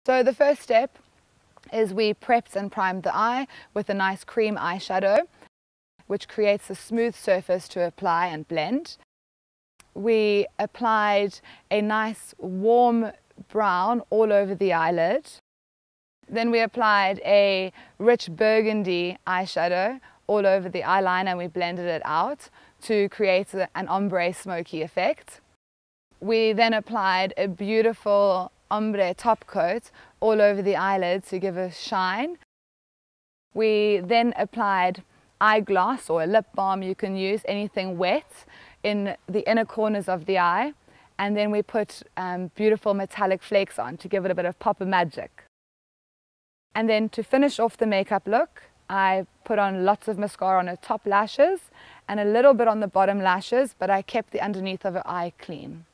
So the first step is we prepped and primed the eye with a nice cream eyeshadow, which creates a smooth surface to apply and blend. We applied a nice warm brown all over the eyelid. Then we applied a rich burgundy eyeshadow all over the eyeliner and we blended it out to create an ombre smoky effect. We then applied a beautiful ombre top coat all over the eyelid to give a shine. We then applied eyegloss or a lip balm, you can use anything wet, in the inner corners of the eye, and then we put beautiful metallic flakes on to give it a bit of pop of magic. And then to finish off the makeup look, I put on lots of mascara on her top lashes and a little bit on the bottom lashes, but I kept the underneath of her eye clean.